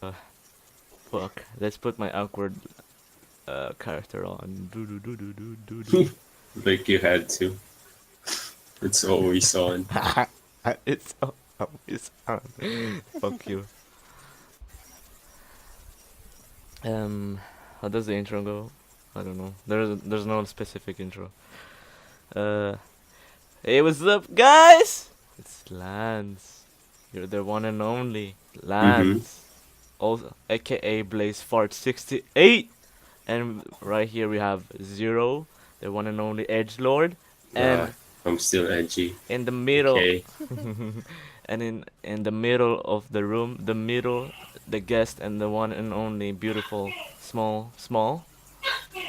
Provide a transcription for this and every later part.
Uh, Fuck. Let's put my awkward character on. Do do do do do do do. Like you had to. It's always on. It's always on. Fuck you. Um, how does the intro go? I don't know. There's no specific intro. Uh, hey, what's up, guys? It's Lance. You're the one and only Mm-hmm. Lance, also aka Blaze Fart 68. And right here we have Zero, the one and only Edge Lord, Uh, and I'm still edgy. in the middle, Okay. and in the middle of the room, the guest and the one and only beautiful Small,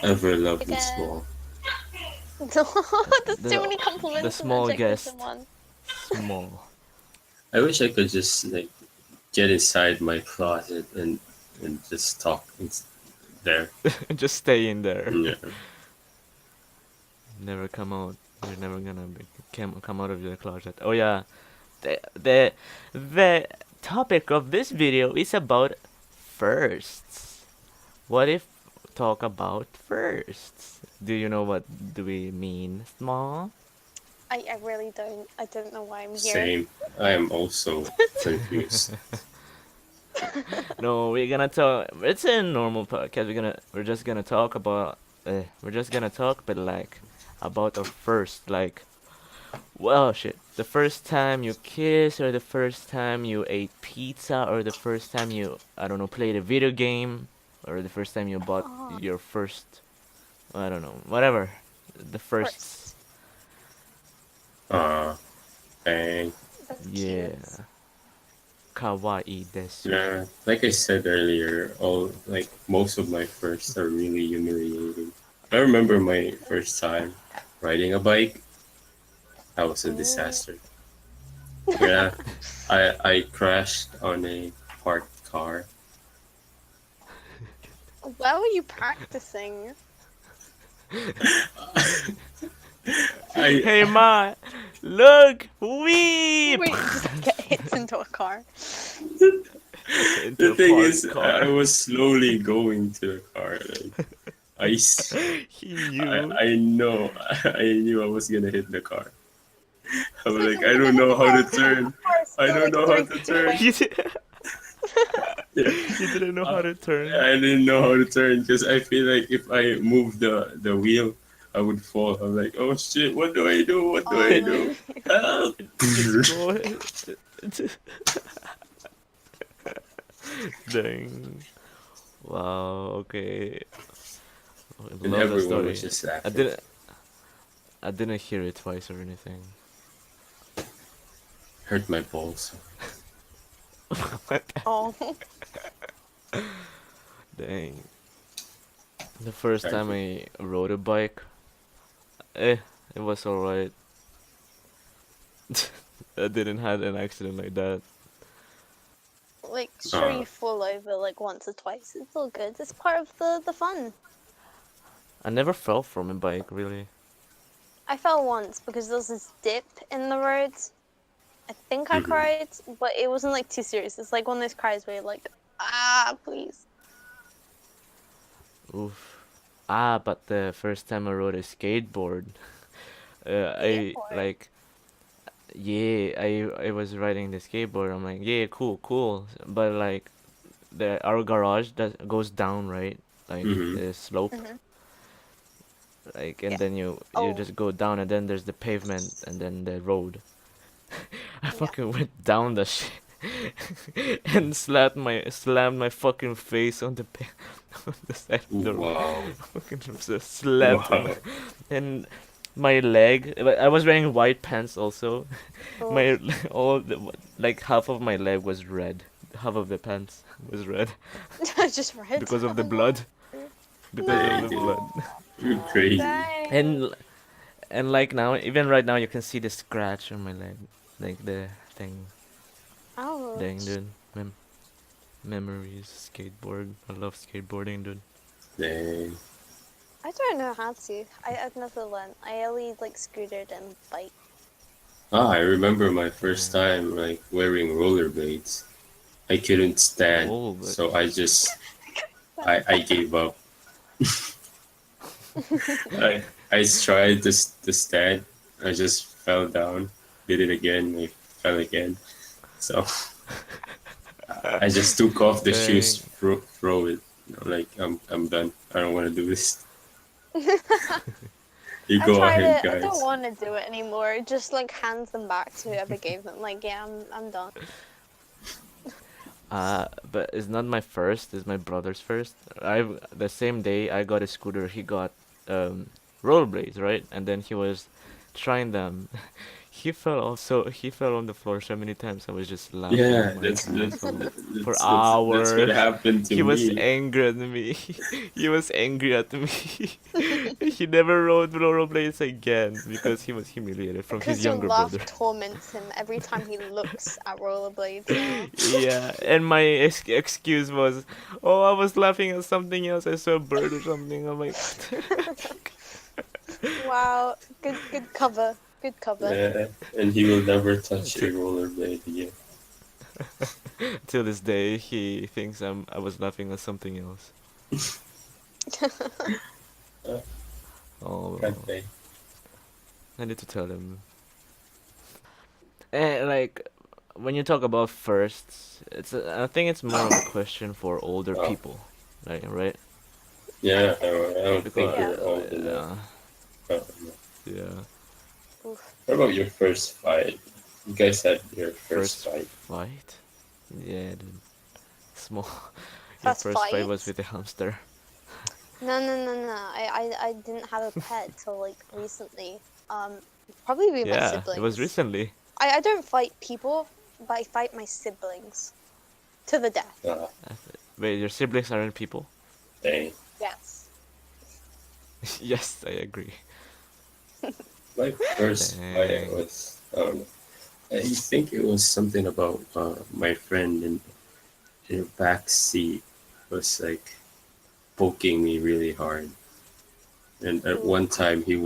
Ever lovely Again. small. There's too the many the compliments and small adjectives in guest, one. Small. I wish I could just like get inside my closet and just talk there. Just stay in there. Yeah. Never come out. You're never gonna come out of your closet. Oh yeah, the topic of this video is about firsts. What if talk about firsts? Do you know what do we mean, Small? I really don't. I don't know why I'm here. Same. I am also confused. No, we're gonna talk. It's a normal podcast. We're just gonna talk, but like about our first, like, well, shit. The first time you kissed, or the first time you ate pizza, or the first time you, I don't know, played a video game, or the first time you bought Oh, your first, I don't know, whatever. The firsts. first. Uh, bang. That's cute. Yeah. Kawaii desu. Yeah, like I said earlier, all like most of my firsts are really humiliating. I remember my first time riding a bike. That was a Ooh. disaster. Yeah, I crashed on a parked car. Where were you practicing? I Hey ma, look, weep Wait, just get hit into a car. into the a thing parked is, I car. was slowly going to the car. Like He knew. I know, I knew I was gonna hit the car. I was Wait, like, so I even don't if know the how to car, even if turn. the car is I still don't like know how 3 feet to turn. away. He, di- Yeah. he didn't know how Uh, to turn. I didn't know how to turn because I feel like if I move the wheel, I would fall. I'm like, oh shit, what do I do? What do I Oh my. do? Help! Just go ahead. Dang. Wow. Okay. I And love the everyone was story. just I laughing. didn't. I didn't hear it twice or anything. Hurt my balls. Oh. Dang. The first time Tragic. I rode a bike, eh, it was alright. I didn't had an accident like that. Like, sure, Uh, you fall over like once or twice. It's all good. It's part of the fun. I never fell from a bike, really. I fell once because there was this dip in the road. I think I mhm. cried, but it wasn't like too serious. It's like one of those cries where you're like, ah, please. Oof. Ah, but the first time I rode a skateboard, I Skateboard. like, yeah, I was riding the skateboard. I'm like, yeah, cool, cool. But like, the our garage that goes down, right? Like Mhm. the slope, Mm-hmm. like, Yeah. and then you Oh, just go down, and then there's the pavement, and then the road. I yeah. fucking went down the shit and slammed my fucking face on on the side of the road. Wow. Fucking just slapped on Wow. and my leg. I was wearing white pants also. Oh, My all like half of my leg was red. Half of the pants was red I just read. because of the Oh blood. no. Because of Hey, the dude. blood. No. You're crazy. Dang. And and like now, even right now, you can see the scratch on my leg, like the thing. Dang, Ouch. dude. Memories, skateboard. I love skateboarding, dude. Dang. I don't know how to. I've never learned. I only like scootered and bike. Ah, I remember my first Yeah. time like wearing rollerblades. I couldn't stand, Oh, but so I gave up. I tried to stand. I just fell down. Did it again. I fell again. So I just took off the shoes, dang. throw it. Like I'm done. I don't want to do this. You I go tried ahead, it. I don't guys. want to do it anymore. It just like hands them back to whoever gave them. Like, yeah, I'm done. But it's not my first. It's my brother's first. I the same day I got a scooter. He got rollerblades, right? And then he was trying them. He fell on the floor so many times. I was just laughing Yeah, my ass off for that's what hours. happened to He was me. angry at me. He was angry at me. He never rode rollerblades again because he was humiliated from his Because your younger brother. laugh torments him every time he looks at rollerblades now. Yeah, and my excuse was, "Oh, I was laughing at something else. I saw a bird or something." I'm like, Wow, good cover. Good cover. Yeah, and he will never touch a till, rollerblade again. till this day, he thinks I was laughing at something else. Uh, can't Oh, they? I need to tell him. And like, when you talk about firsts, I think it's more of a question for older Oh, people, like, right? yeah. I don't think Because Yeah. you're old enough. Oh, no. yeah, Oof. What about your first fight? You guys had your first first fight. fight. Yeah, dude. Small. Your First first fight was fight? with a hamster. No. I didn't have a pet till like recently. Probably be my Yeah, it was siblings. recently. I don't fight people, but I fight my siblings to the death. Wait, your siblings aren't people? Dang. Yes. Yes, I agree. My first fight Dang. was, I think it was something about my friend in the back seat was like poking me really hard. And at Ooh. one time he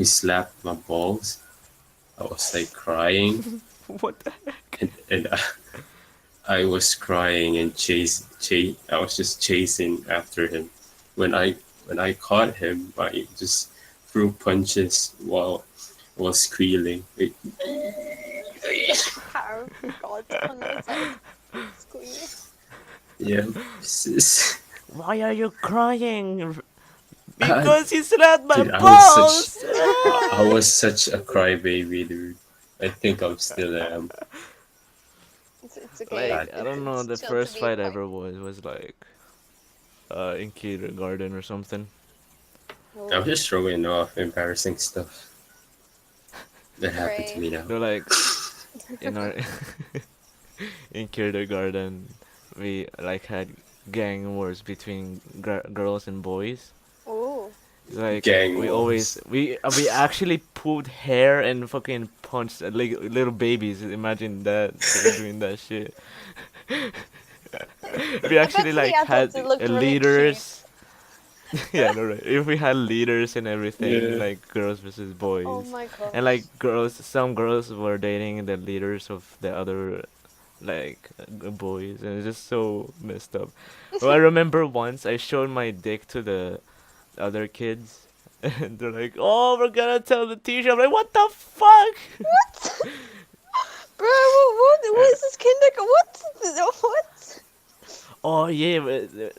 slapped my balls. I was like crying, What the heck? and I was crying and chase. I was just chasing after him. When I caught him, I just threw punches while squealing. Oh God, on my side. Squeal. Yeah, Why are you crying? I, Because he slapped my dude, balls! I was such a crybaby, dude. I think I'm still am. It's okay. Like, God I don't damn. know, It's the chill to first be a fight I cry. ever was like in kindergarten or something. I Oh, was just throwing off embarrassing stuff that happened to pray. me now. No, like in our in kindergarten, we like had gang wars between girls and boys. Oh, Like Gang wars. we actually pulled hair and fucking punched like little babies. Imagine that doing that shit. We I bet actually to the like adults had it looked really cute. leaders. Yeah, no, right. If we had leaders and everything, Yeah. like girls versus Oh boys, my and gosh. like some girls were dating the leaders of the other like boys, and it's just so messed up. Well, I remember once I showed my dick to the other kids, and they're like, "Oh, we're gonna tell the teacher." I'm like, "What the fuck?" What? Bro, what is this kindergarten? What? Oh yeah,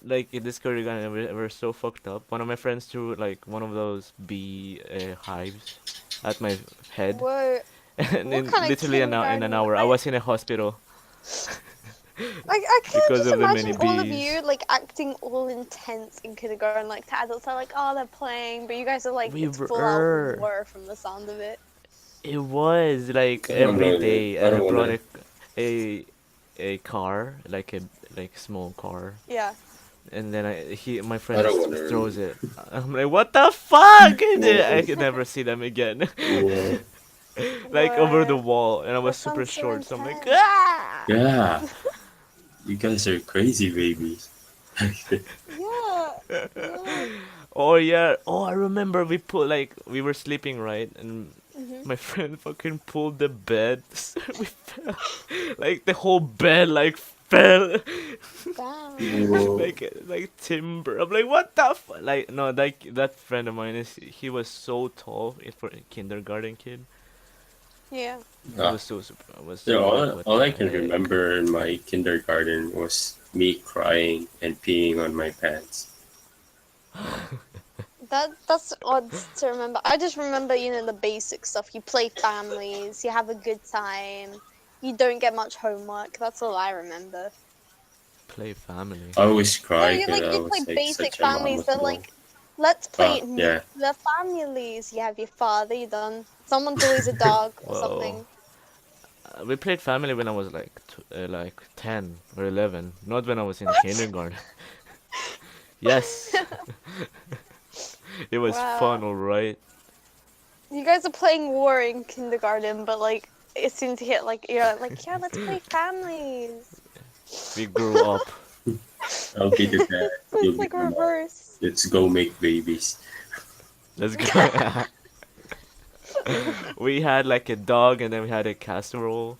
like in this Korean, we're so fucked up. One of my friends threw like one of those bee hives at my head, Whoa, and what in kind of literally in an kindergarten? hour, I was in a hospital I can't because just of the many imagine all of you bees. like acting all intense in kindergarten. Like the adults are like, oh, they're playing, but you guys are like, We it's full out were. war from the sound of it. It was like I don't every know, dude. day, I and I don't brought wanna. a a car, like a small car, Yeah. and then my I friend don't just wanna. throws it. I'm like, what the fuck? And then I Whoa, could never see them again, whoa. like over the What? wall, and I was That super sounds so short, so I'm like, intense. ah! Yeah, you guys are crazy babies. Yeah. Yeah. Oh yeah, oh I remember we were sleeping right, and Mhm. My friend fucking pulled the bed. We fell. Like the whole bed like fell. Damn. Whoa. like timber. I'm like, what the like no, that friend of mine is he was so tall for a kindergarten kid. Yeah. It Ah, was so super. I was yeah, so like, what all the I can heck? remember in my kindergarten was me crying and peeing on my pants. That's odd to remember. I just remember, the basic stuff. You play families, you have a good time, you don't get much homework. That's all I remember. Play family. I always No, cried you because like I you was play like basic such a families. mama's They're boy. like, let's play Yeah. nuclear families. You have your father, you done. Someone's always a dog or Whoa. something. We played family when I was like 10 or 11, not when I was in What? kindergarten. Yes, it was fun, Wow. alright. You guys are playing war in kindergarten, but like as soon as you hit like you're like, yeah, let's play families. We grew up. I'll be the dad. So You'll it's be like the mom. reverse. Let's go make babies. Let's go. We had like a dog and then we had a casserole.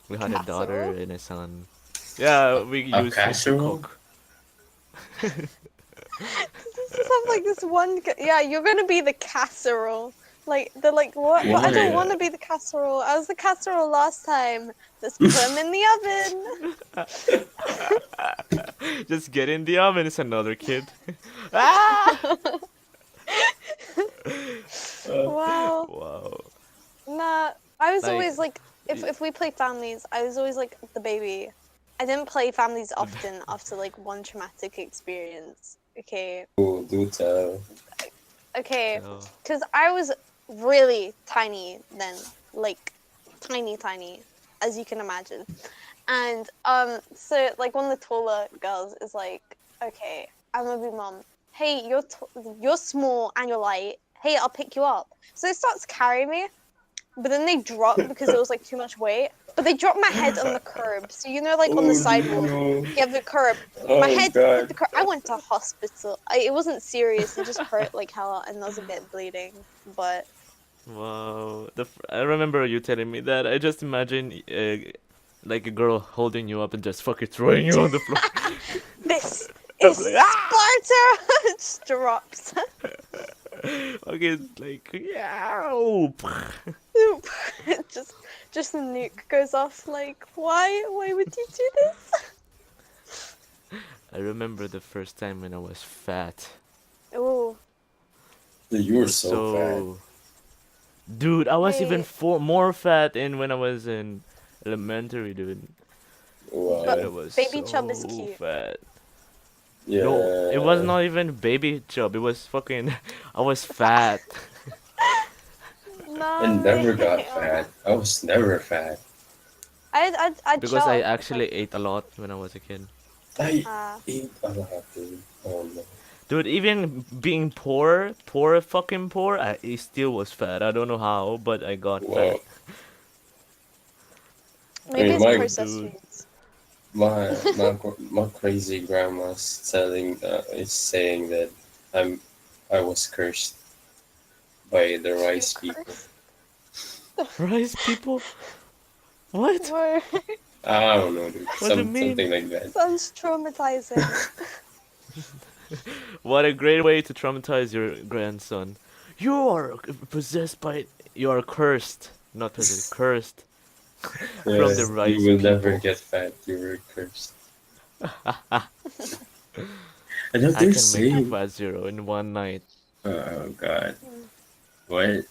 We had a daughter Casserole. and a son. Yeah, we A used it to casserole? cook. Does this have like this one? Yeah, you're gonna be the casserole. Like they're like, what? But I don't Why? want to be the casserole. I was the casserole last time. Let's put him in the Just get in the oven, it's another kid. Ah! oven. Wow. Wow. Nah, I was Like, always like, y- if we play families, I was always like the baby. I didn't play families the, often after like one traumatic experience. Okay, Oh, do tell. okay, oh, because I was really tiny then, like tiny, tiny, as you can imagine. And so like one of the taller girls is like, okay, I'm gonna be mom. Hey, you're small and you're light. Hey, I'll pick you up. So they start to carry me, but then they drop because it was like too much weight. But they dropped my head on the curb. So like on the Oh sidewalk, no. you have the curb. My Oh head hit god. the curb. I went to hospital. It wasn't serious. It just hurt like hell, and there was a bit bleeding. But wow. I remember you telling me that. I just imagine like a girl holding you up and just fucking throwing you on the floor. this I'm is like, ah! Sparta. It just drops. Okay, like, yeah. Oh. It just the nuke goes off. Like, why would you do this? I remember the first time when I was fat. Oh, You I were was so fat. so. Dude, I was even hey, more fat in when I was in elementary, dude. Dude, I but Wow. was baby chub is so cute. fat. No, it was Yeah. not even baby chub. It was fucking. I was fat. I No, never got fat. I was never fat. I Because I chub if I. actually ate a lot when I was a kid. I Uh, ate a lot, dude. Oh no. Dude, even being fucking poor, I still was fat. I don't know how, but I got fat. Wow. I maybe mean, it's my processed Dude, foods. my crazy grandma's is saying that I'm I was cursed by the You're rice people. cursed. rice people? What? Whoa, I don't know, dude. What do you mean? Something like that. sounds traumatizing. What a great way to traumatize your grandson. You are possessed by. You are cursed. Not possessed, cursed from Yeah, the you rice will never people. get fat. You were cursed. And now I they're can make you saying, fat zero in one night. oh god, Mm, what?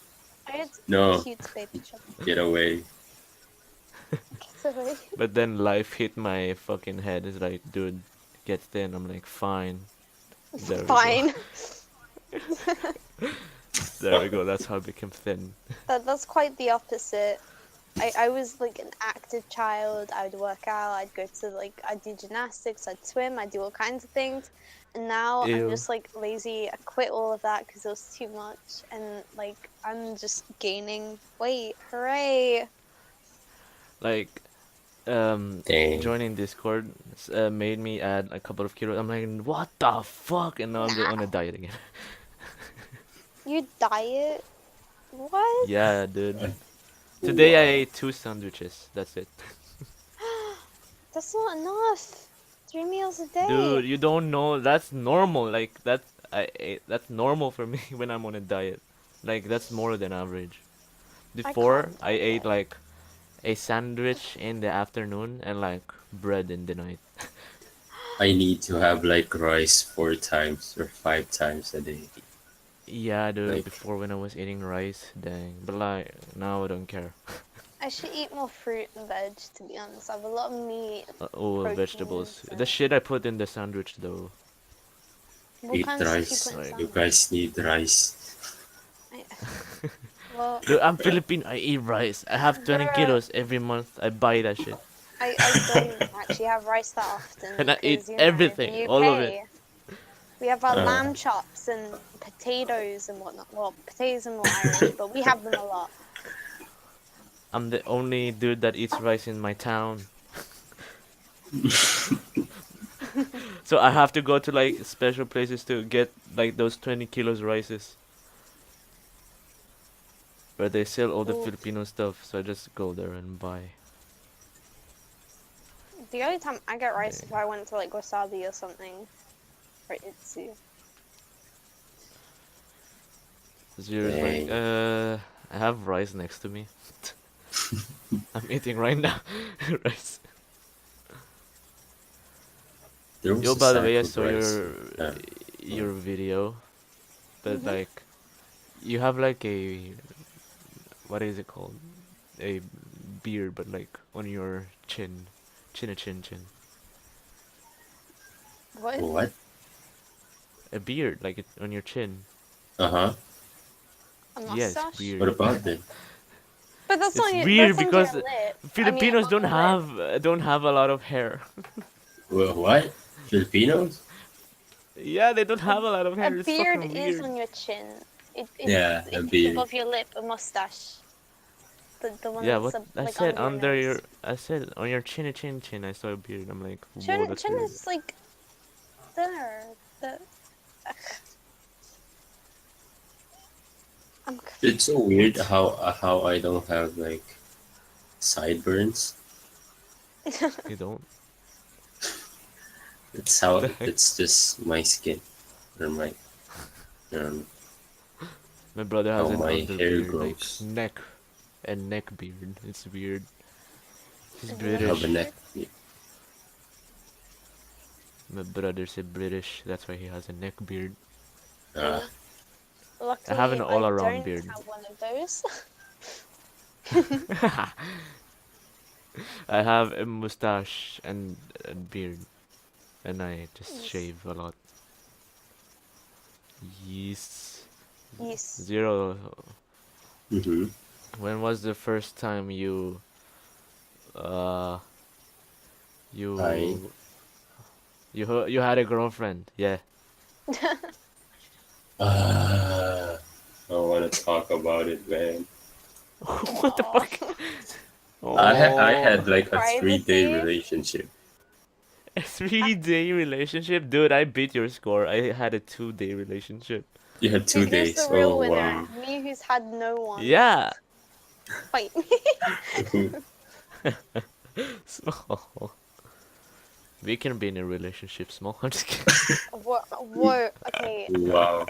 I had No, cute baby chub. get away. Sorry. But then life hit my fucking head. It's like, dude, get thin. I'm like, fine. There we go. Fine. There we go. That's how I became thin. That's quite the opposite. I was like an active child. I would work out. I'd go to like I'd do gymnastics. I'd swim. I'd do all kinds of things. And now I'm Ew. just like lazy. I quit all of that because it was too much. And like I'm just gaining weight. Hooray! Like, Dang. joining Discord made me add a couple of kilos. I'm like, what the fuck? And now I'm just on a Nah. diet again. You diet? What? Yeah, dude. Uh, Today I wow. ate 2 sandwiches. That's it. That's not enough. 3 meals a day. Dude, you don't know. That's normal. Like that's normal for me when I'm on a diet. Like that's more than average. I Before can't I ate diet. like a sandwich in the afternoon and like bread in the night. I need to have like rice 4 times or 5 times a day. Yeah, dude. Like Before when I was eating rice, dang. But like now I don't care. I should eat more fruit and veg, to be honest. I have a lot of meat, Oh, vegetables. proteins, The and shit I put in the sandwich though. what eat kind of stuff you rice. put in Like, You sandwich? guys need rice. I, well, dude, I'm Filipino. I eat rice. I have 20 bruh, kilos every month. I buy that shit. I don't actually have rice that often And I eat because, you know, everything, the all of it. UK, we have our Uh, lamb chops and potatoes and whatnot. Well, potatoes are more Irish, but we have them a lot. I'm the only dude that eats rice in my town. So I have to go to like special places to get like those 20 kilos rices where they sell all the Well, Filipino stuff. So I just go there and buy. the only time I get rice Dang. if I went to like wasabi or something, or itsu. Zero's like, dang. I have rice next to me. I'm eating right now. Rice. There Yo, was a by the way, sack I of saw rice. your video, but Mhm. like, you have like a what is it called? A beard, but like on your chin, chin. What? What? A beard, like it, on your chin. Uh huh. A Yes, mustache? What beard. about them? But that's It's on your weird that's under your because lip. I mean, Filipinos on your lip. don't have a lot of hair. Well, what? Filipinos? Yeah, they don't A, have a lot of a hair. It's beard fucking is weird. on your chin. Yeah, a It's beard. above your lip. A mustache. The one Yeah, that's what I like said under your under nose. your I said on your chin. I saw a beard. I'm like, whoa, Chin that's chin weird. is like there. The I'm It's so weird What? how I don't have like sideburns. You don't? It's What how the heck? it's just my skin or my um My brother how has an my hair underbeard, like grows. neck and neck beard. It's weird. He's neck I have a British. neck. beard. My brother's a British. That's why he has a neck beard. Uh, I have Luckily, an I all-around don't beard. have one of those. I have a mustache and a beard, and I just Yes. shave a lot. Yes. Yes. Zero. mm-hmm. When was the first time uh I you you had a girlfriend? Yeah. uh, I don't want to talk about it, man. What the Oh, fuck? I Oh, had like a 3 day privacy. relationship. a 3 day relationship, dude. I beat your score. I had a 2 day relationship. You had two Who's the days. real Oh winner? wow. Me, who's had no one. Yeah. Fight me. Small. We can be in a relationship, small. I'm just kidding. Whoa, whoa. Okay, Wow.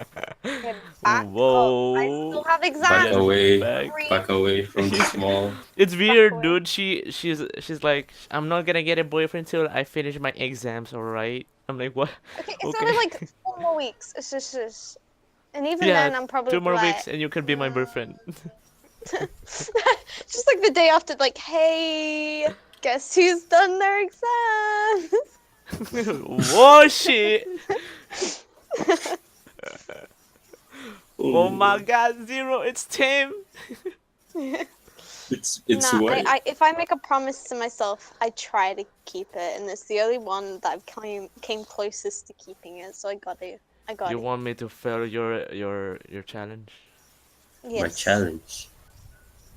okay. Back up. I Whoa. still have Back Get exams. away. back. Breathe. Back away from the small. It's Back weird, away. dude. She's like, I'm not gonna get a boyfriend till I finish my exams, alright? I'm like, what? Okay, it's Okay. only like 4 more weeks. It's just, and even Yeah, then, I'm probably 2 more weeks like, and you can be my boyfriend. just like the day after, like, hey, guess who's done their exams? Whoa, shit! Oh my god, Zero, it's Tim! It's Nah, what? if I make a promise to myself, I try to keep it, and it's the only one that I've came closest to keeping it. So I got it. I got You it. want me to fail your challenge? My Yes. challenge.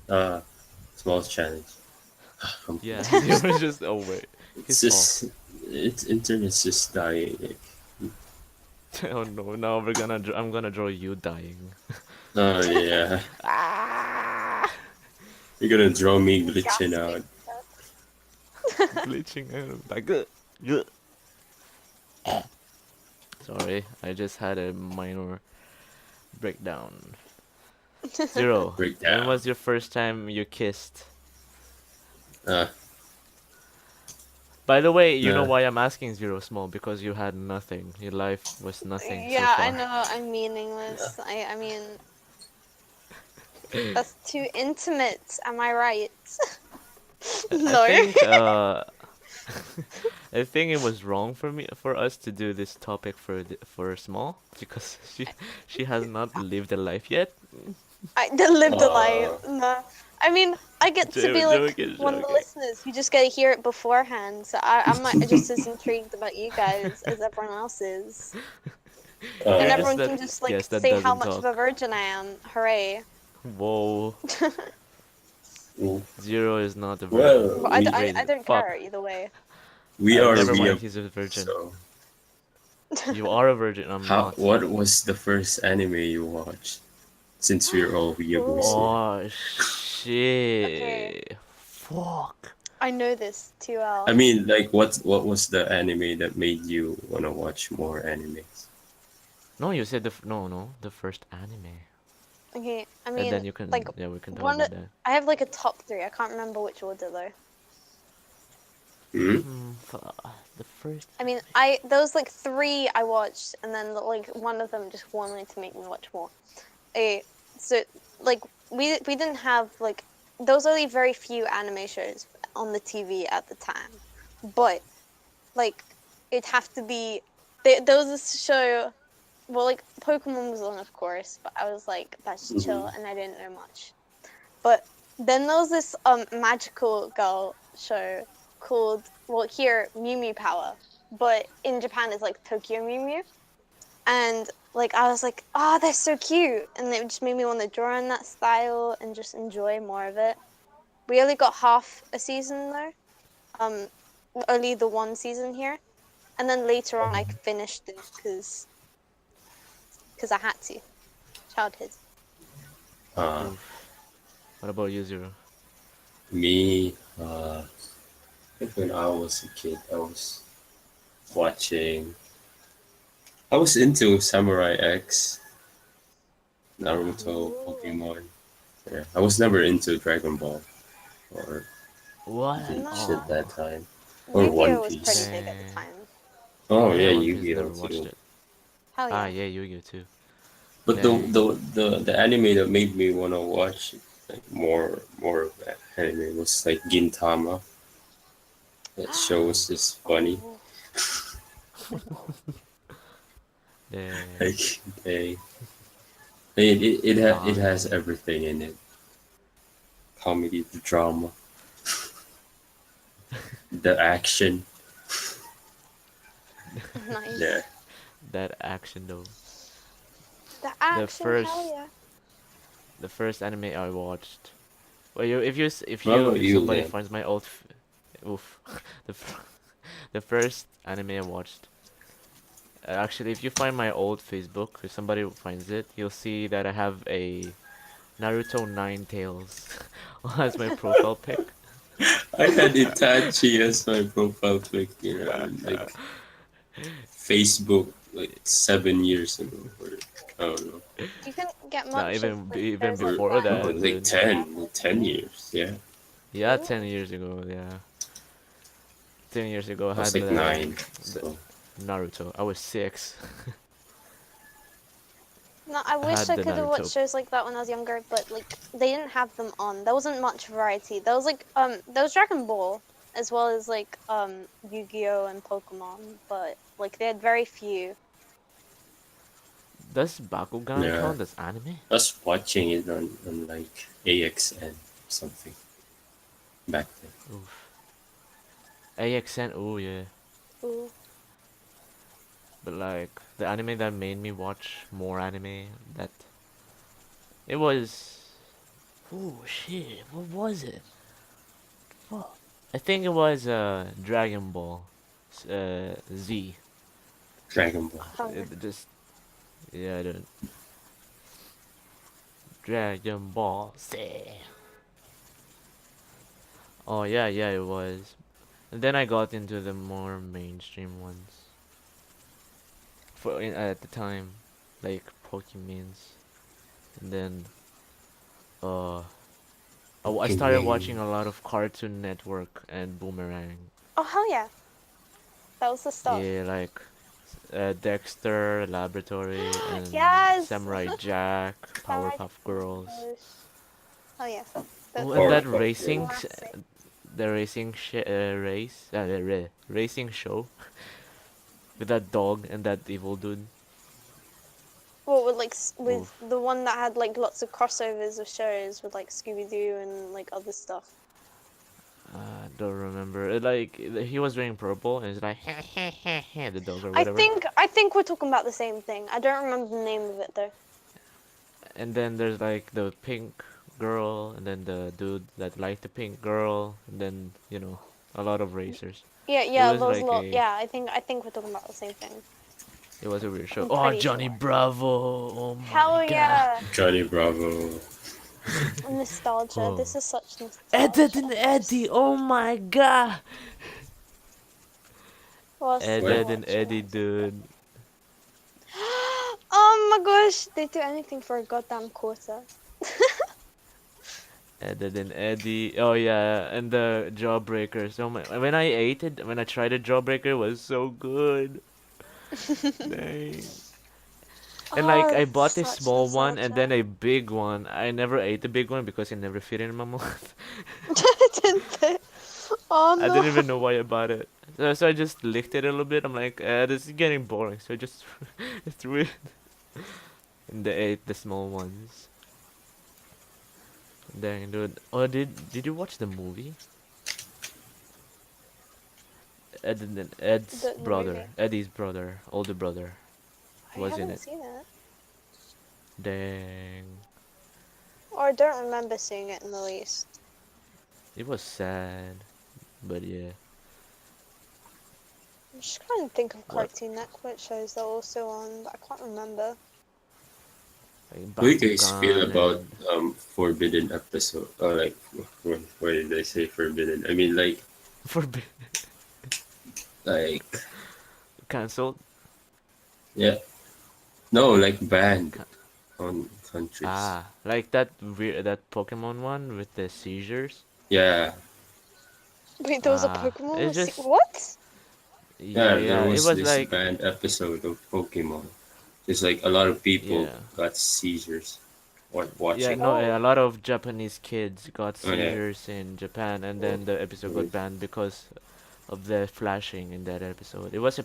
Uh, small challenge. Yeah, Zero's just, oh wait, It's he's off. just, it's internet's just dying. Oh no, now I'm gonna draw you dying. Oh yeah. Ah! You're gonna draw me glitching gasping out. Glitching out like ugh. Sorry, I just had a minor breakdown. Zero. When Breakdown. was your first time you kissed? Uh, By the way, you know nah. why I'm asking Zero Small? Because you had nothing. Your life was nothing so Yeah, I far. know. I'm meaningless. I mean, that's too intimate. Am I right? I No. think I think it was wrong for us to do this topic for Small because she has not lived a life yet. I lived a life. Uh, No. I mean, I get to be like Joking, one of the joking. listeners. You just get to hear it beforehand. So I'm like, just as intrigued about you guys as everyone else is. And uh, everyone can just like Guess that say how doesn't much of a talk. virgin I am. Hooray. Whoa, mm, Zero is not a virgin. well, But I Wait, don't fuck. care either way. Never we are. mind. He's a virgin. So, You are a virgin. I'm how? not. What was the first anime you watched? Since we're all weeaboos Ooh. here. Oh Okay. shit! Fuck. I know this too I well. mean, like, what was the anime that made you wanna watch more animes? No, you said no the first anime, Okay, I and mean, then you can like yeah we can talk one. about that. I have like a top three. I can't remember which order though. Hmm? The first I mean, I those like three I watched, and then like one of them just wanted to make me watch more. A so like we didn't have like those are the very few anime shows on the TV at the time, but like it'd have to be there was this show. Well, like Pokemon was on, of course, but I was like, that's Hmm. chill, and I didn't know much. But then there was this magical girl show called here Mew Mew Power, but in Japan it's like Tokyo Mew Mew, and like I was like, oh, they're so cute, and it just made me want to draw in that style and just enjoy more of it. We only got half a season though, um, only the one season here, and then later on I finished it because I had to. Childhood. Uh, oof. What about you, Zero? Me, I think when I was a kid, watching. I was into Samurai X, Naruto, Ooh. Pokemon. Yeah, I was never into Dragon Ball or What? Bleach at No, that time, or One Yu-Gi-Oh was pretty Piece. big at the Dang. time. Oh yeah, Yeah, One Piece Yu-Gi-Oh never watched too. it. Hell Ah, yeah. yeah, Yu-Gi-Oh too. But Dang. the anime that made me wanna watch like more of that anime was like Gintama. That show was Oof. just funny. Oh, Dang. Like they, it has Fine. everything in it. Comedy, the drama, the action. Yeah. nice. That action though. The The action, hell first yeah. the first anime I watched. Well, What about if you, somebody Lynn? finds my oof, the first anime I watched. Actually, if you find my old Facebook, if somebody finds it, you'll see that I have a Naruto Nine Tails as my profile pic. I had Itachi as my profile pic, like Facebook, like 7 years ago, or I don't know, You couldn't get Not much of like even those like or before no, that, vibes like dude. with that. 10 years. Yeah, Yeah, Ooh. 10 years ago. Yeah, 10 years ago I I was had like nine. the So Naruto. I was 6. No, I I wish had I the could have watched Naruto. shows like that when I was younger, but like they didn't have them on. There wasn't much variety. There was like there was Dragon Ball as well as like Yu-Gi-Oh and Pokemon, but like they had very few. Does Bakugan yeah, count as anime? I was watching it on like AXN something back then. Oof. AXN. Oh yeah. Ooh. But like the anime that made me watch more anime, that it was. Oh shit! What was it? Fuck. I think it was Dragon Ball, Z. Dragon Ball. It just yeah, the Dragon Ball Z. Oh yeah, yeah, it was. And then I got into the more mainstream ones at the time, like Pokemons. And then uh I started Pokemon. watching a lot of Cartoon Network and Boomerang. Oh hell yeah, that was the start. Yeah, like Dexter, Laboratory, and Yes. Samurai Jack, Samurai Powerpuff Girls. Jack. Oh yeah, Oh, and those are that Powerpuff classic. the racing show with that dog and that evil dude. Well, with with Oof. the one that had like lots of crossovers of shows with like Scooby Doo and like other stuff. Don't remember. He was wearing purple and it's like the dog or I whatever. think I think we're talking about the same thing. I don't remember the name of it though. And then there's like the pink girl, and then the dude that liked the pink girl, and then a lot of racers. Yeah, It yeah, was those like lot. a Yeah, I think we're talking about the same thing. it was a weird show. I'm Oh, pretty Johnny sure. Bravo! Oh my Hell god! yeah, Johnny Bravo. nostalgia. Oh, This is such Ed and nostalgia. Eddie! Oh my god! What's Ed, What? Ed so and much Eddie, dude. Oh my gosh, they do anything for a goddamn quarter. Ed, Ed and Eddie. Oh yeah, and the Jawbreakers. Oh my! When I tried a Jawbreaker, it was so good. Dang. And like Oh, I bought a such small one and then nostalgia. a big one. I never ate the big one because it never fit in my mouth. Didn't they? Oh I no. didn't even know why I bought it. So I just licked it a little bit. I'm like, this is getting boring. So I just threw it and they ate the small ones. Dang, dude. Oh, did you watch the movie? Ed's The movie. brother, Eddie's brother, older brother, I was in haven't it. seen it. Dang, Or I don't remember seeing it in the least. it was sad, but yeah. I'm just trying to think of What? Cartoon Network shows that are also on, but I can't remember. Like How do you guys feel Bakugan about and forbidden episode? Like, why did I say forbidden? I mean, Forbidden like, cancelled. yeah, no, like banned on countries. Like that Pokemon one with the seizures. Yeah, Wait, there was a Pokemon It's with just what? yeah, yeah, there yeah. It was was this like banned episode of Pokemon. It's like a lot of people yeah, got seizures while yeah. watching. No, a Oh. lot of Japanese kids got Oh yeah, seizures in Japan, and oh, then the episode got really? banned because of the flashing in that episode. It was a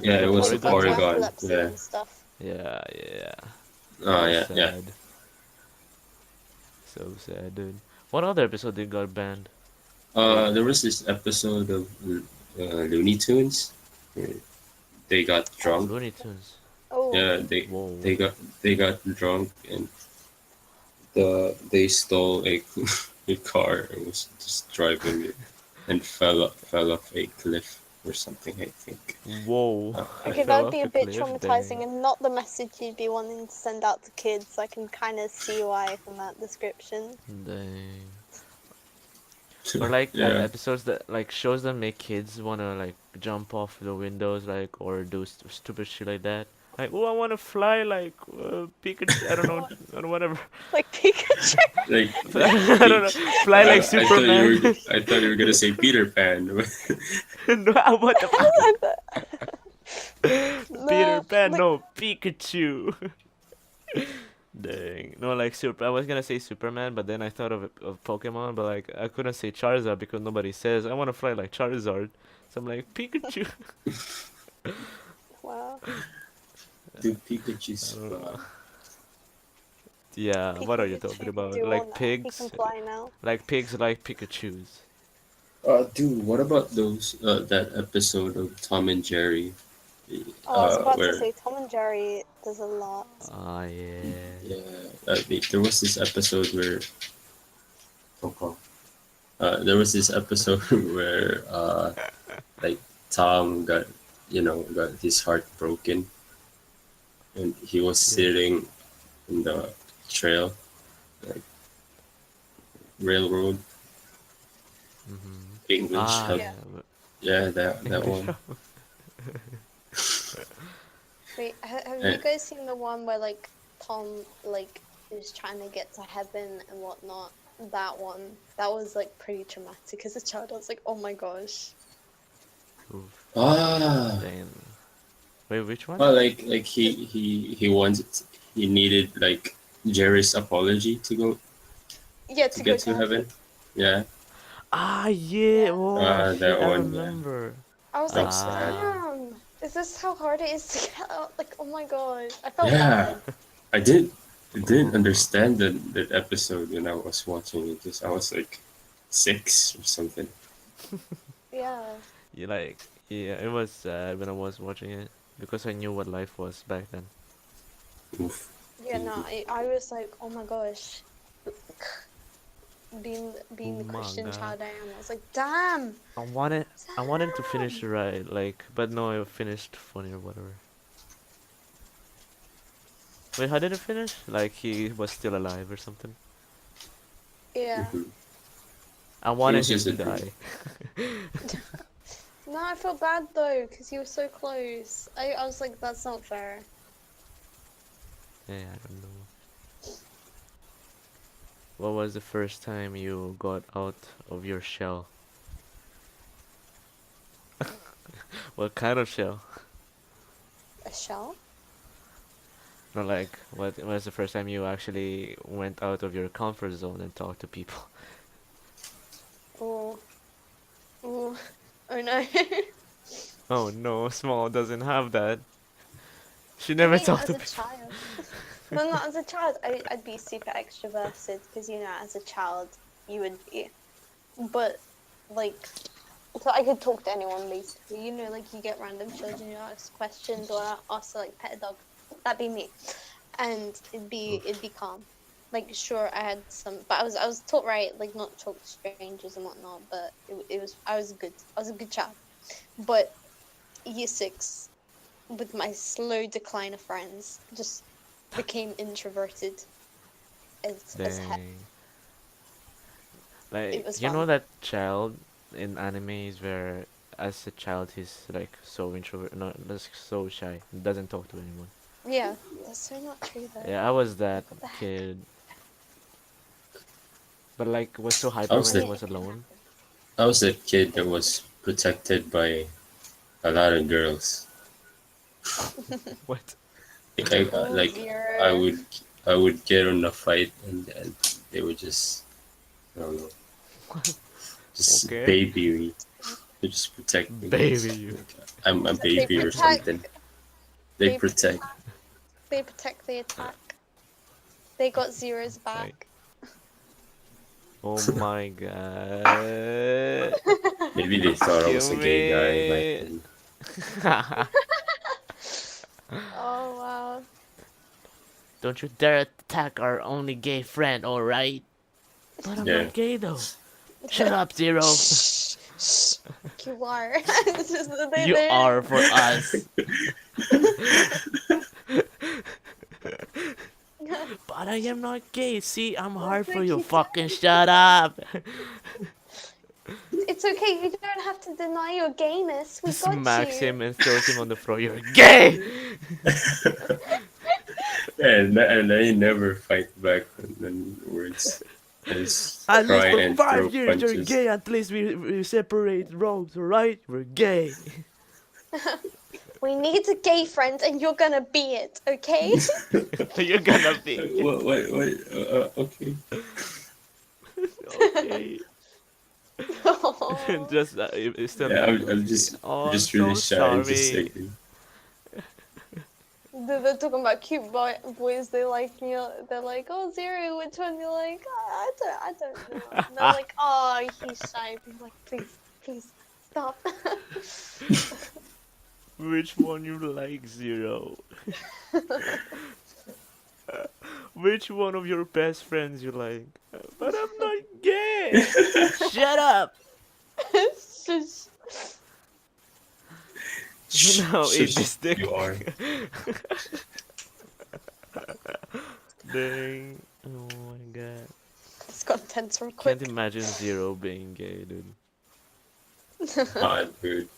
Yeah, the it was a Because like Porygon one. Porygon. epilepsy Yeah. and stuff. Yeah, yeah. That Oh was yeah, yeah. sad. So sad, dude. What other episode did got banned? Like There was this episode of Looney Tunes. Where they got drunk. Looney Tunes. Oh. Yeah, Whoa. they got drunk and they stole a a car and was just driving it and fell off a cliff or something. I think. Whoa. He Okay, fell that would off be a a bit cliff. traumatizing Dang. and not the message you'd be wanting to send out to kids. I can kind of see why from that description. Dang. Or like Yeah. episodes that like shows that make kids wanna like jump off the windows like or do stupid shit like that. Like, oh, I wanna fly like Pikachu. I don't know, or whatever. Like Pikachu. Like I don't know. Fly like I thought you Superman. were I thought you were gonna say Peter Pan. No, what the fuck? Peter No, Pan, like no Pikachu. Dang. No, like super. I was gonna say Superman, but then I thought of Pokemon, but like I couldn't say Charizard because nobody says I want to fly like Charizard. So I'm like Pikachu. wow. Do I Pikachu's don't fly? know. Yeah, what are you talking Pikachu can about? do all Like now. He can pigs? fly now. Like pigs like Pikachu's. Dude, what about those that episode of Tom and Jerry? Oh, I was about to Where say Tom and Jerry does a lot. Ah, yeah. yeah, there was this episode where okay, there was this episode where like Tom got his heart broken and he was Yeah. sitting in the trail like railroad Mm-hmm. English Ah, Hub. Yeah. yeah. Yeah, that English. one. Wait, have Uh, you guys seen the one where like Tom like is trying to get to heaven and whatnot? That one, that was like pretty traumatic as a child. I was like, oh my gosh. Oof. ah, Then wait, which one? well, like he wanted, he needed like Jerry's apology Yeah, to to go get to to heaven. heaven. Yeah, Ah, yeah. Yeah. Oh shit, that I one. Yeah, remember. I was that like, was sad. Ah, damn, is this how hard it is to get out? Like, oh my gosh, I felt Yeah, bad. I didn't oh, understand that episode when I was watching it. Just I was like 6 or something. Yeah. you like, yeah, it was sad when I was watching it because I knew what life was back then. Oof. Yeah, no, I was like, oh my gosh, Oh being the my Christian god. child I am, I was like, damn, I wanted I wanted to finish damn. right, like, but no, it finished funny or whatever. Wait, how did it finish? Like he was still alive or something? Yeah. Hmm. I It wanted was him just a to dream. die. No, I felt bad though, because he was so close. I was like, that's not fair. Yeah, I don't know. What was the first time you got out of your shell? What kind of shell? A shell? Not like what was the first time you actually went out of your comfort zone and talked to people? Oh, oh, oh no. Oh no, Small doesn't have that. She I never mean, talked as to a people. child. No, not as a child. I'd be super extroverted because, you know, as a child, you would be. But, like, so I could talk to anyone basically. You know, like you get random children, you ask questions or ask to like pet a dog. That'd be me, and it'd be calm. Like sure, I had some, but I was taught right, like not talk to strangers and whatnot. But it was I was good. I was a good child. But year 6, with my slow decline of friends, just became introverted as heck. Dang. It Like, was you know fun. that child in animes where as a child he's like so introvert, not just so shy, doesn't talk to anyone. Yeah, that's so not true though. Yeah, I was that What the heck? kid, but like was so I hyper was I when I that mean, was it can alone. happen. I was that kid that was protected by a lot of girls. What? Like Oh, I zero. would I would get on a fight and they would just, I don't know, just Okay, baby me. They just protect me. baby, you. Like I'm a They baby or protect. something. They They protect. protect. They protect. They attack. They got zeros Like, back. oh my god, Maybe they thought I kill was a gay guy back me. then. Oh wow. Don't you dare attack our only gay friend, alright? But I'm Yeah. not gay though. Shut up, Zero. Shh, shh. You are. It's just that You are for us. But I am not gay. See, I'm hard It's for like you. you Fucking don't. shut up. It's okay. You don't have to deny your gayness. We got Smacks you. him and throws him on the floor. You're gay! And I never fight back and then words. I just At least cry for and throw 5 years you're punches. gay. At least we separate roles, alright? We're gay. We need a gay friend, and you're gonna be it. Okay? You're gonna be. What? Okay. Okay. Oh. Just it's still Yeah, not okay. I'm Oh, I'm just really so shy and just sorry. like, They're talking about cute boys. They like you know. They're like, oh Zero, which one? You're like, oh, I don't know. And they're like, oh, he's shy. I'm like, please, stop. Which one you like, Zero? Which one of your best friends you like? But I'm not gay. Shut up. Shush. Now eat shush, this dick. you are. Dang. Oh my god. It's got tense real Can't quick. imagine Zero being gay, dude. Hot, dude.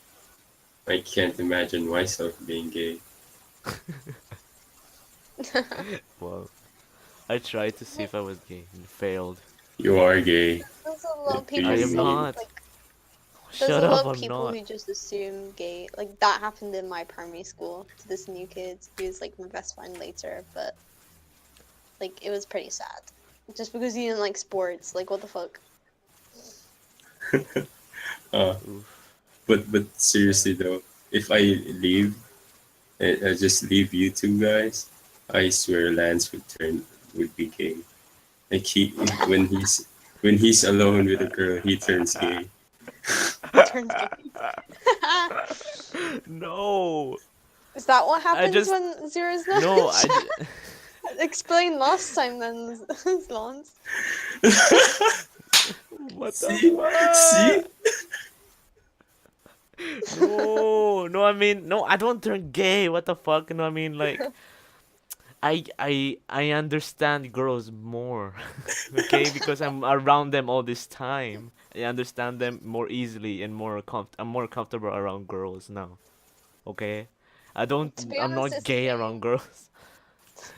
I can't imagine myself being gay. Well, I tried to see if I was gay and failed. You are gay. There's a lot What of do I people you am say mean? not. like there's Shut a up, lot of I'm people not. who just assume gay. Like that happened in my primary school to this new kid who's like my best friend later, but like it was pretty sad. Just because he didn't like sports, like what the fuck? Uh, Oof. but seriously though, if I leave, I just leave you two guys, I swear Lance would be gay. Like when he's alone with a girl, he turns gay. He turns gay. No! Is that what I happens just. when zeros not No, in chat? Explain last time then, Lance. What the See, see, fuck? No, no, I mean, no, I don't turn gay. What the fuck? No, I mean, like, I understand girls more, okay? Because I'm around them all this time. I understand them more easily and I'm more comfortable around girls now, okay? To be I'm honest, not it's the gay same. around girls.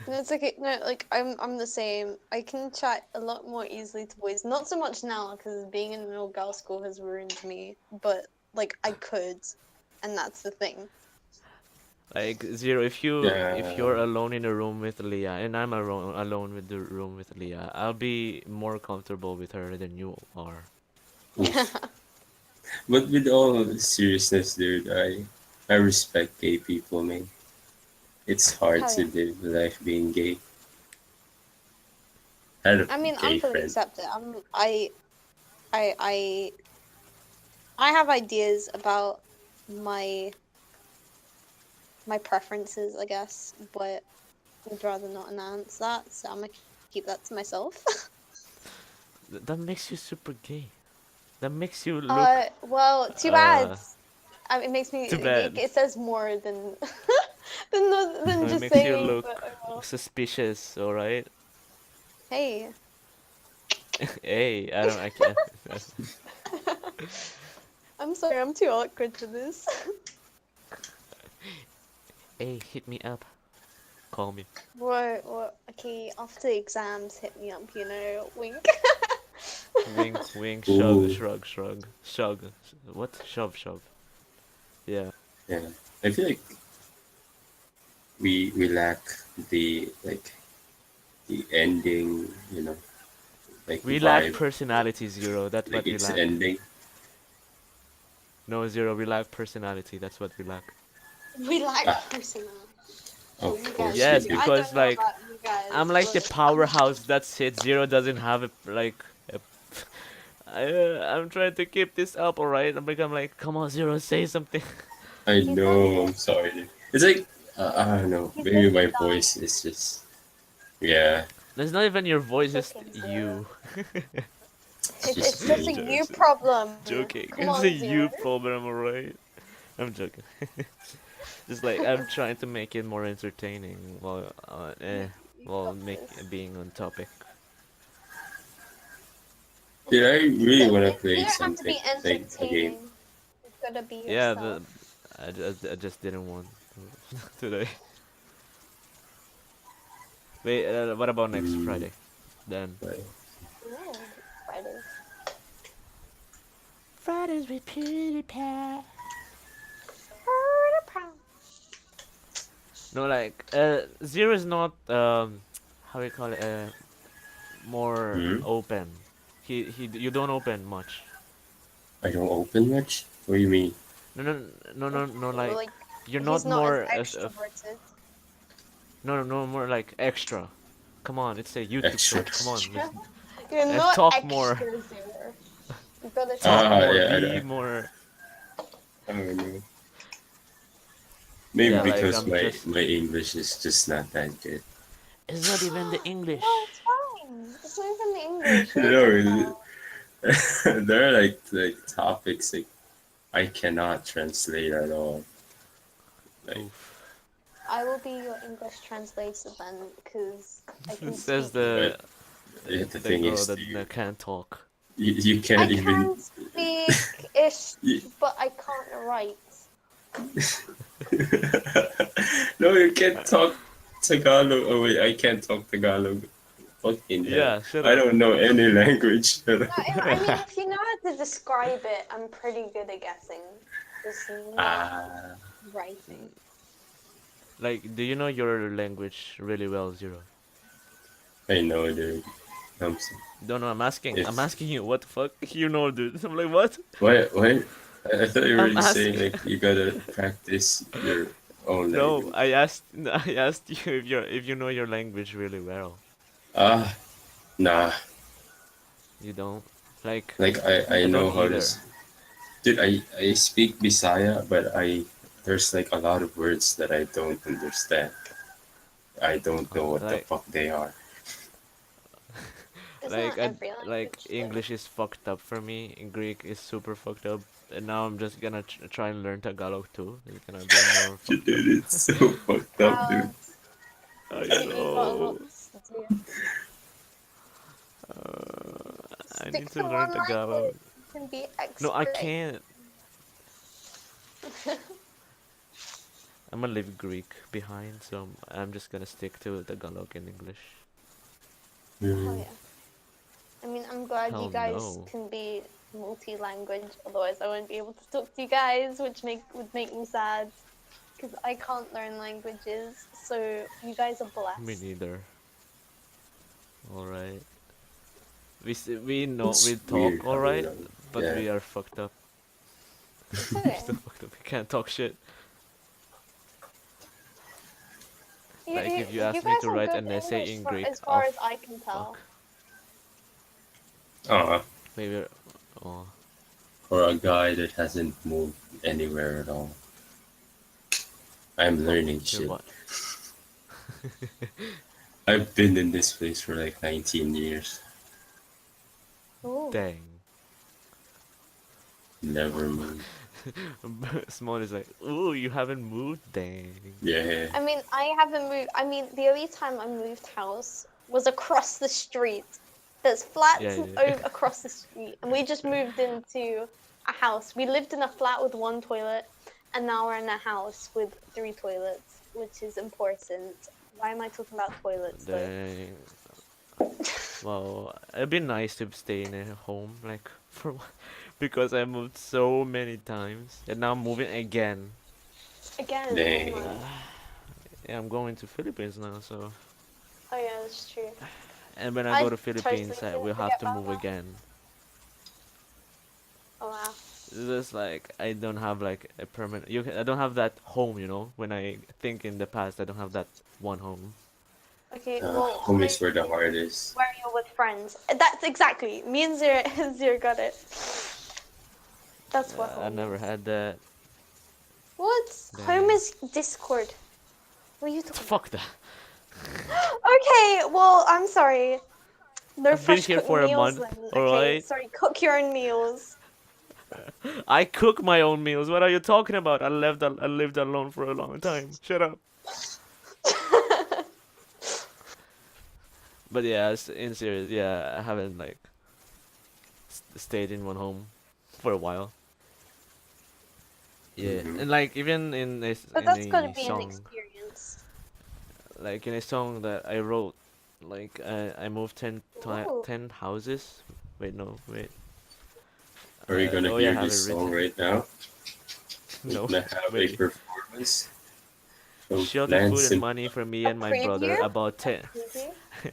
No, it's okay. No, like I'm the same. I can chat a lot more easily to boys. Not so much now because being in an all girl school has ruined me. But like I could, and that's the thing. Like Zero, if yeah. you're alone in a room with Leah and I'm alone with the room with Leah, I'll be more comfortable with her than you are. Oof. But with all seriousness, dude, I respect gay people, man. It's hard Hell to yeah. live life being gay. I had a I mean, I'm gay fully friend. accepted. I, I, I have ideas about my my preferences, I guess, but I'd rather not announce that. So I'm gonna keep that to myself. That makes you super gay. That makes you look Well, too bad. uh It makes me. too bad. It says more than than No, it just makes you saying. look But oh well. suspicious, alright? Hey, Hey, I don't I can't I'm sorry. I'm too awkward for this. Hey, hit me up. Call me. What? What? Okay. After exams, hit me up. You know, wink. Wink, wink, shrug, Ooh, shrug, shrug. Shug. What? Shove, shove. Yeah. yeah. I feel like we lack the the ending, like We lack vibe, personality, Zero. That's like what we it's lack. ending. No, Zero, we lack personality. That's what we lack. We lack Ah, personality. Well, of you guys course we Yes, do. do. I because don't know like about you guys, I'm like the but I'm powerhouse. That's it. Zero doesn't have a. I'm trying to keep this up, alright? I'm like, come on, Zero, say something. I he's not know. even. I'm sorry, dude. It's like I don't know. He's Maybe my literally dying. voice is just yeah. That's not even your voice, just Joking, Zero. you. It's It's just just a me. you Jokes. problem. Joking. Come It's a on, Zero. you problem, alright? I'm joking. Just like I'm trying to make it more entertaining You while got make this. being on topic. Dude, I really want to You play don't have to something be like a game. entertaining. You've got to be Yeah, yourself. I just didn't want today. Wait, what about next Mm, Friday? Then but Ooh, Friday. Fridays with PewDiePie. No, like Zero is not how do you call it more hmm? open. He you don't open much. I don't open much. What do you mean? No, like Like, you're he's not not as more extroverted. no more like extra. Come on, it's a YouTube Extra. show. Come on, let's You're not talk more. extra zero. You gotta Talk try. Ah, more. yeah, Be more. I don't know. Maybe Yeah, like because I'm my just. my English is just not that good. It's not even the No, English. it's fine. It's not even the English. What are you talking No, about? there are like topics like I cannot translate at all. Like Oof. I will be your English translator then, because I can Says speak English. but the the thing girl is, that can't talk. you I can't even can speak ish, Y- but I can't write. No, you can't talk Tagalog. Oh wait, I can't talk Tagalog. Fucking hell. Yeah, shut I up. don't know any language. No, I mean, if you know how to describe it, I'm pretty good at guessing. Just not Ah, writing. Like, do you know your language really well, Zero? I know, dude. I'm Don't know. I'm asking. I'm it's asking you. What the fuck? You know, dude. I'm like, what? why? I thought you were I'm already saying asking. like you gotta practice your own No, language. I asked. I asked you if you know your language really well. Ah, nah. You don't. Like, Like I I know don't how to. either. Dude, I speak Bisaya, but there's like a lot of words that I don't understand. I don't know what the Like, fuck they are. Isn't every like language though? English is fucked up for me. And Greek is super fucked up. And now I'm just gonna try and learn Tagalog too. It's gonna be more Dude, fucked up. it's so fucked up, dude. Wow, I you got a lot know. to do. I Stick need to to learn one Tagalog. language. You can be No, I expert. can't. I'm gonna leave Greek behind, so I'm just gonna stick to Tagalog and English. Oh Mm. yeah. I mean, I'm glad you Hell guys no. can be multi-language. Otherwise, I wouldn't be able to talk to you guys, which would make me sad because I can't learn languages. So you guys are Me blessed. neither. All right. We know we It's talk weird all how right, but yeah. we are fucked up. It's We're okay. still fucked up. We can't talk shit. You, Like you, if you you ask me guys to are write good an essay English in for Greek, as oh far as I can tell. fuck. Uh, Maybe. Oh, for a guy that hasn't moved anywhere at all. I'm learning you're shit. what? I've been in this place for like 19 years. Ooh. Dang. Never moved. Small is like, ooh, you haven't moved. Dang. Yeah. I mean, I haven't moved. I mean, the only time I moved house was across the street. There's Yeah, flats yeah. over across the street, and we just moved into a house. We lived in a flat with one toilet, and now we're in a house with 3 toilets, which is important. Why am I talking about toilets though? Dang. Well, it'd be nice to stay in a home, like because I moved so many times, and now I'm moving again. Again, oh Dang. my. Yeah, I'm going to Philippines now, so Oh yeah, that's true. and when I I go to totally Philippines, I didn't will have forget to about move that. again. Oh wow. It's just like I don't have like a permanent. I don't have that home, you know. When I think in the past, I don't have that one home. Okay, well, Home is where the maybe heart is. where you're with friends. That's exactly. Me and Zero, Zero got it. That's what I home never is. had that. What? Home Dang. is Discord. What are you talking about? Fuck that. Okay, well, I'm sorry. No I've been fresh here cooked for a meals month. then. All Okay, right. sorry, cook your own meals. I cook my own meals. What are you talking about? I lived alone for a long time. Shut up. But yeah, in serious, yeah, I haven't like stayed in one home for a while. Yeah, Hmm. and like even But in that's gotta a be an song, experience. like in a song that I wrote, like I moved Ooh. 10 houses. Wait, no, wait. Are we gonna Oh yeah, I hear have this it song written. right now? We're No, gonna have a wait. performance from Shelter, food, Lance and and money for me A and my brother. preview? About A 10. preview? a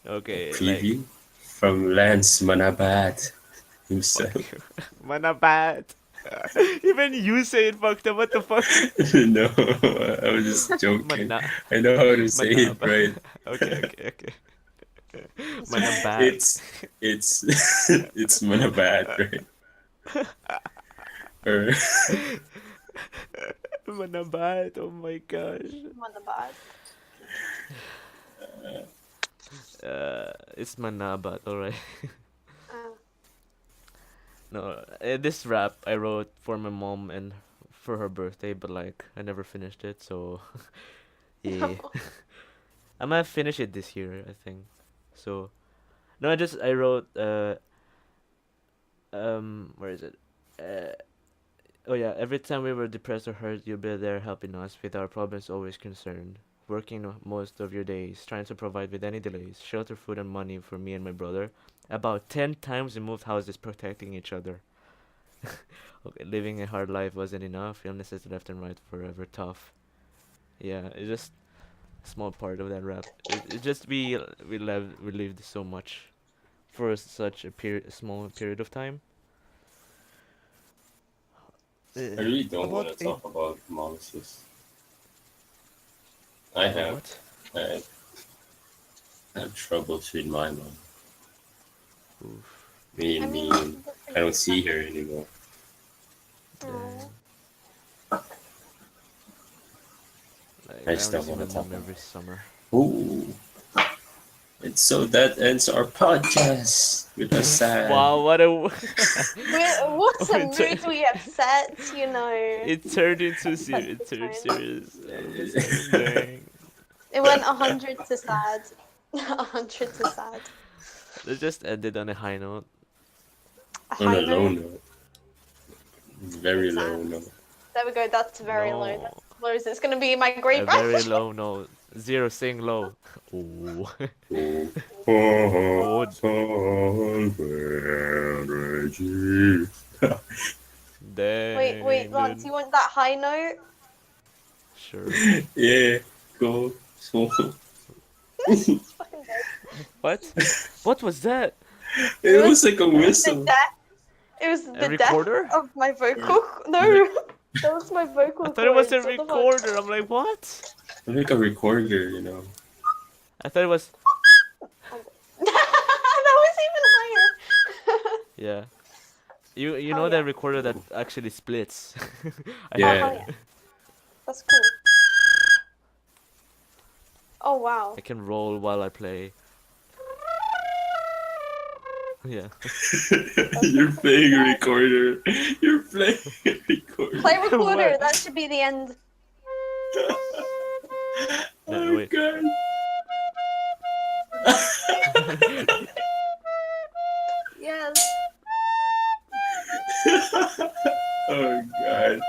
Okay, like preview from Lance Manabat fuck himself. you, mana bad. Even you say it fucked up. What the fuck? No, I was just joking. Mana, I know how to say mana. it right. Okay, okay, okay. That's Mana right. bad. It's it's Manabat, right? Or Mana bad. Oh my gosh. Mother bad. It's manabat. All right. Uh, No, this rap I wrote for my mom and for her birthday, but like I never finished it. So yeah, no. I might finish it this year. I think. So no, I wrote where is it? Uh, oh yeah, every time we were depressed or hurt, you'll be there helping us with our problems always concerned. Working most of your days, trying to provide with any delays, shelter, food, and money for me and my brother. About 10 times we moved houses protecting each other. Okay, living a hard life wasn't enough. Illnesses left and right forever tough. Yeah, it's just a small part of that rap. It just we lived so much for such a small period of time. I really don't want About to a talk about monsters. I have what? I have troubles with my mom. Oof. Me I and me, mean, and I don't see her anymore. oh, Damn. Like I I just only don't see want my to talk mom about every summer. it. Ooh. And so that ends our podcast with a sad. Wow, what a what a it, mood we have set, you know. it turned into Set the it turned tone. serious all of a sudden. Dang. It went 100 to sad. 100 to sad. Let's just end it on a high note. A On high a low note. note, very low Sad. note. There we go. That's very low. No, That's as low as it's gonna be in my a grave very rank. low note. Zero, sing low. Ooh. Oh, Oh, Wait, dang, Lance, dude. you want that high note? Sure. yeah, go. So, It's fucking dead. What? What was that? It it was was like a it was the whistle. death. It was A the death recorder? of my vocal. Like, No, that was my I vocal thought it was a cords. What the fuck? recorder. I'm like, what? like a recorder, you know. I thought it was. That was even higher. Yeah. You Oh know yeah. that recorder that actually splits. I Oh have Yeah. hell it. yeah. That's cool. Oh wow. I can roll while I play. Yeah. You're playing a recorder. You're playing a recorder. Play recorder. What? That should be the end. No, Oh wait. god. Yes. Oh god.